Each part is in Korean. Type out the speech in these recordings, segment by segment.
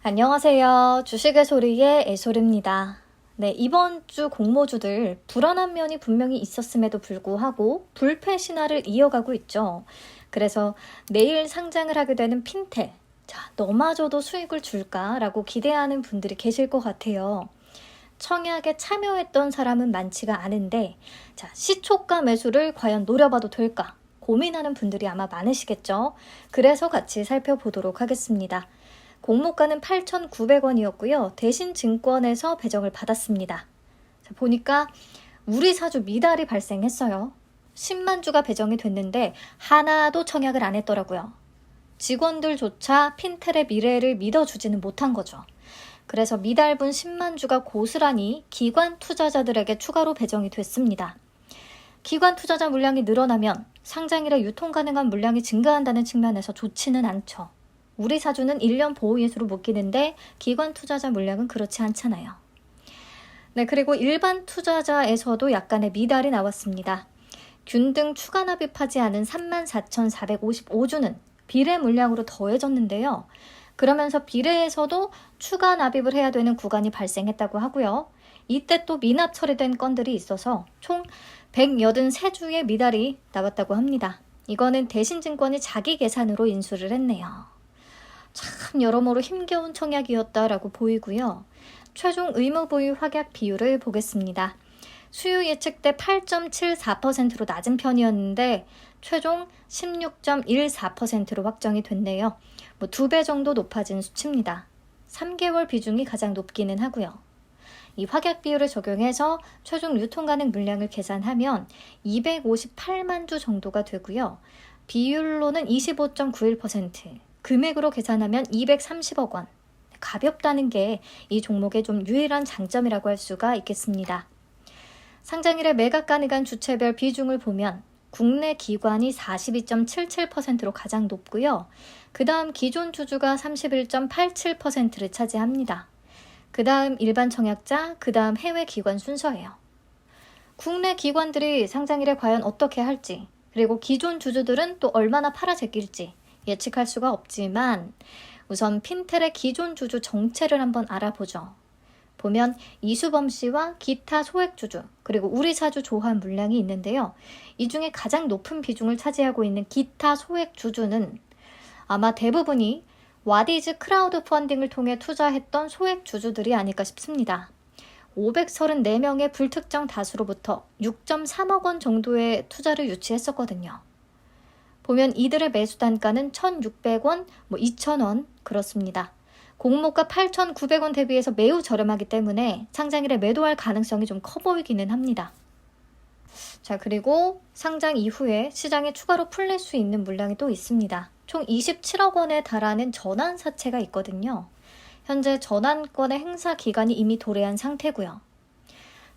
안녕하세요. 주식의 소리의 애솔입니다. 네, 이번 주 공모주들 불안한 면이 분명히 있었음에도 불구하고 불패 신화를 이어가고 있죠. 그래서 내일 상장을 하게 되는 핀텔, 자, 너마저도 수익을 줄까라고 기대하는 분들이 계실 것 같아요. 청약에 참여했던 사람은 많지가 않은데, 자, 시초가 매수를 과연 노려봐도 될까? 고민하는 분들이 아마 많으시겠죠. 그래서 같이 살펴보도록 하겠습니다. 공모가는 8,900원이었고요. 대신증권에서 배정을 받았습니다. 자, 보니까 우리 사주 미달이 발생했어요. 10만 주가 배정이 됐는데 하나도 청약을 안 했더라고요. 직원들조차 핀텔의 미래를 믿어주지는 못한 거죠. 그래서 미달분 10만 주가 고스란히 기관 투자자들에게 추가로 배정이 됐습니다. 기관 투자자 물량이 늘어나면 상장일에 유통 가능한 물량이 증가한다는 측면에서 좋지는 않죠. 우리 사주는 1년 보호예수로 묶이는데 기관 투자자 물량은 그렇지 않잖아요. 네, 그리고 일반 투자자에서도 약간의 미달이 나왔습니다. 균등 추가 납입하지 않은 34,455주는 비례 물량으로 더해졌는데요. 그러면서 비례에서도 추가 납입을 해야 되는 구간이 발생했다고 하고요. 이때 또 미납 처리된 건들이 있어서 총 183주의 미달이 나왔다고 합니다. 이거는 대신증권이 자기 계산으로 인수를 했네요. 참 여러모로 힘겨운 청약이었다라고 보이고요. 최종 의무보유 확약 비율을 보겠습니다. 수요 예측 때 8.74%로 낮은 편이었는데 최종 16.14%로 확정이 됐네요. 2배 정도 높아진 수치입니다. 3개월 비중이 가장 높기는 하고요. 이 확약 비율을 적용해서 최종 유통 가능 물량을 계산하면 258만 주 정도가 되고요. 비율로는 25.91%, 금액으로 계산하면 230억 원. 가볍다는 게 이 종목의 좀 유일한 장점이라고 할 수가 있겠습니다. 상장일에 매각 가능한 주체별 비중을 보면 국내 기관이 42.77%로 가장 높고요. 그 다음 기존 주주가 31.87%를 차지합니다. 그 다음 일반 청약자, 그 다음 해외 기관 순서예요. 국내 기관들이 상장일에 과연 어떻게 할지, 그리고 기존 주주들은 또 얼마나 팔아 제낄지 예측할 수가 없지만 우선 핀텔의 기존 주주 정체를 한번 알아보죠. 보면 이수범 씨와 기타 소액 주주, 그리고 우리 사주 조합 물량이 있는데요. 이 중에 가장 높은 비중을 차지하고 있는 기타 소액 주주는 아마 대부분이 와디즈 크라우드 펀딩을 통해 투자했던 소액 주주들이 아닐까 싶습니다. 534명의 불특정 다수로부터 6.3억 원 정도의 투자를 유치했었거든요. 보면 이들의 매수 단가는 1,600원, 2,000원 그렇습니다. 공모가 8,900원 대비해서 매우 저렴하기 때문에 상장일에 매도할 가능성이 좀 커 보이기는 합니다. 자, 그리고 상장 이후에 시장에 추가로 풀릴 수 있는 물량이 또 있습니다. 총 27억 원에 달하는 전환사채가 있거든요. 현재 전환권의 행사 기간이 이미 도래한 상태고요.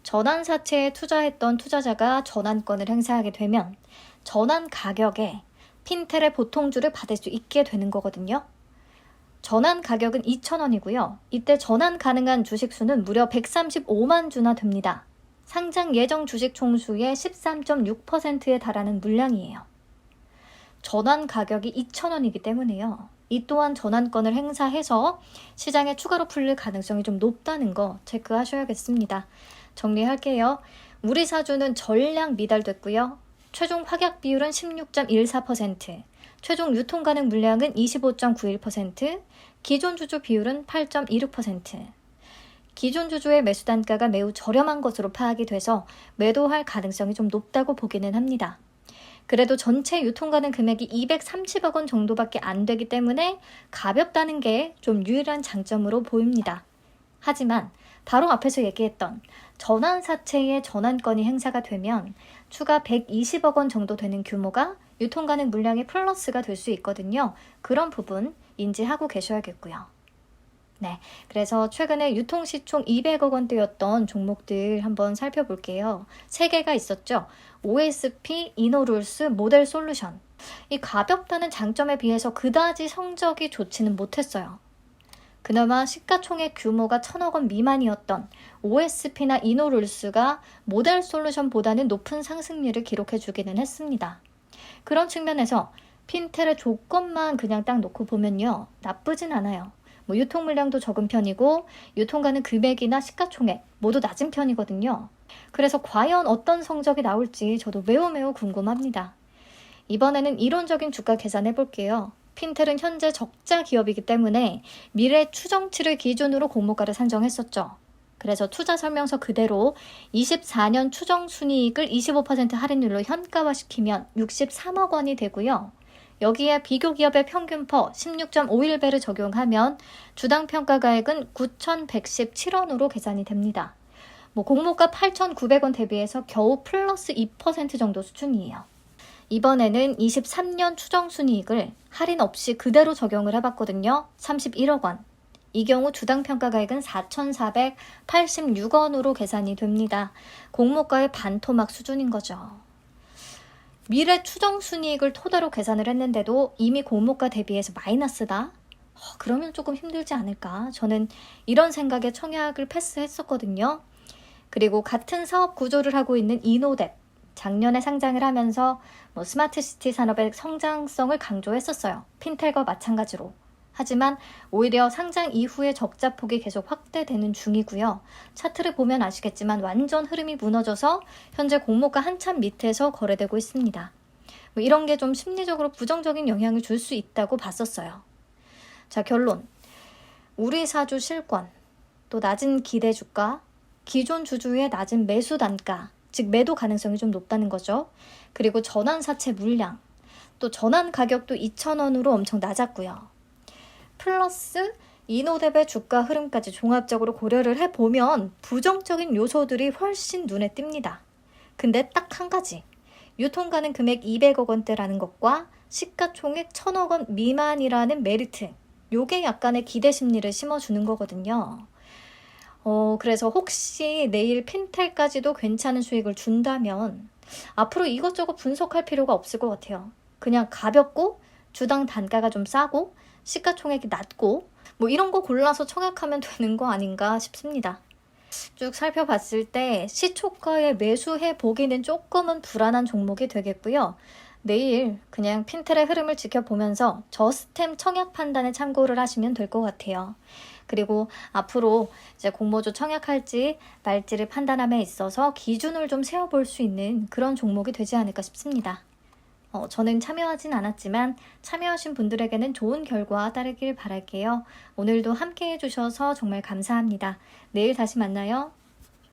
전환사채에 투자했던 투자자가 전환권을 행사하게 되면 전환 가격에 핀텔의 보통주를 받을 수 있게 되는 거거든요. 전환 가격은 2,000원이고요. 이때 전환 가능한 주식 수는 무려 135만 주나 됩니다. 상장 예정 주식 총수의 13.6%에 달하는 물량이에요. 전환 가격이 2,000원이기 때문에요. 이 또한 전환권을 행사해서 시장에 추가로 풀릴 가능성이 좀 높다는 거 체크하셔야겠습니다. 정리할게요. 우리 사주는 전량 미달됐고요. 최종 확약 비율은 16.14%, 최종 유통 가능 물량은 25.91%, 기존 주주 비율은 8.26%. 기존 주주의 매수 단가가 매우 저렴한 것으로 파악이 돼서 매도할 가능성이 좀 높다고 보기는 합니다. 그래도 전체 유통 가능 금액이 230억 원 정도밖에 안 되기 때문에 가볍다는 게 좀 유일한 장점으로 보입니다. 하지만 바로 앞에서 얘기했던 전환사채의 전환권이 행사가 되면 추가 120억 원 정도 되는 규모가 유통 가능 물량의 플러스가 될 수 있거든요. 그런 부분 인지하고 계셔야겠고요. 네, 그래서 최근에 유통시총 200억 원대였던 종목들 한번 살펴볼게요. 3개가 있었죠. OSP, 이노룰스, 모델솔루션. 이 가볍다는 장점에 비해서 그다지 성적이 좋지는 못했어요. 그나마 시가총액 규모가 1,000억 원 미만이었던 OSP나 이노룰스가 모델솔루션보다는 높은 상승률을 기록해주기는 했습니다. 그런 측면에서 핀텔의 조건만 그냥 딱 놓고 보면요, 나쁘진 않아요. 뭐 유통 물량도 적은 편이고 유통가는 금액이나 시가총액 모두 낮은 편이거든요. 그래서 과연 어떤 성적이 나올지 저도 매우 궁금합니다. 이번에는 이론적인 주가 계산해 볼게요. 핀텔은 현재 적자 기업이기 때문에 미래 추정치를 기준으로 공모가를 산정했었죠. 그래서 투자 설명서 그대로 24년 추정 순이익을 25% 할인율로 현가화시키면 63억 원이 되고요. 여기에 비교 기업의 평균 퍼 16.51배를 적용하면 주당 평가가액은 9,117원으로 계산이 됩니다. 공모가 8,900원 대비해서 겨우 플러스 2% 정도 수준이에요. 이번에는 23년 추정 순이익을 할인 없이 그대로 적용을 해봤거든요. 31억 원. 이 경우 주당 평가가액은 4,486원으로 계산이 됩니다. 공모가의 반토막 수준인 거죠. 미래 추정 순이익을 토대로 계산을 했는데도 이미 공모가 대비해서 마이너스다? 그러면 조금 힘들지 않을까? 저는 이런 생각에 청약을 패스했었거든요. 그리고 같은 사업 구조를 하고 있는 이노뎁, 작년에 상장을 하면서 스마트시티 산업의 성장성을 강조했었어요. 핀텔과 마찬가지로. 하지만 오히려 상장 이후에 적자폭이 계속 확대되는 중이고요. 차트를 보면 아시겠지만 완전 흐름이 무너져서 현재 공모가 한참 밑에서 거래되고 있습니다. 이런 게 좀 심리적으로 부정적인 영향을 줄 수 있다고 봤었어요. 자, 결론. 우리 사주 실권, 또 낮은 기대 주가, 기존 주주의 낮은 매수 단가, 즉 매도 가능성이 좀 높다는 거죠. 그리고 전환사채 물량, 또 전환 가격도 2,000원으로 엄청 낮았고요. 플러스 이노뎁의 주가 흐름까지 종합적으로 고려를 해보면 부정적인 요소들이 훨씬 눈에 띕니다. 근데 딱 한 가지, 유통가는 금액 200억 원대라는 것과 시가총액 1,000억 원 미만이라는 메리트, 요게 약간의 기대 심리를 심어주는 거거든요. 그래서 혹시 내일 핀텔까지도 괜찮은 수익을 준다면 앞으로 이것저것 분석할 필요가 없을 것 같아요. 그냥 가볍고 주당 단가가 좀 싸고 시가총액이 낮고 이런 거 골라서 청약하면 되는 거 아닌가 싶습니다. 쭉 살펴봤을 때 시초가에 매수해 보기는 조금은 불안한 종목이 되겠고요. 내일 그냥 핀텔의 흐름을 지켜보면서 저스템 청약 판단에 참고를 하시면 될 것 같아요. 그리고 앞으로 이제 공모주 청약할지 말지를 판단함에 있어서 기준을 좀 세워볼 수 있는 그런 종목이 되지 않을까 싶습니다. 저는 참여하진 않았지만 참여하신 분들에게는 좋은 결과 따르길 바랄게요. 오늘도 함께 해주셔서 정말 감사합니다. 내일 다시 만나요.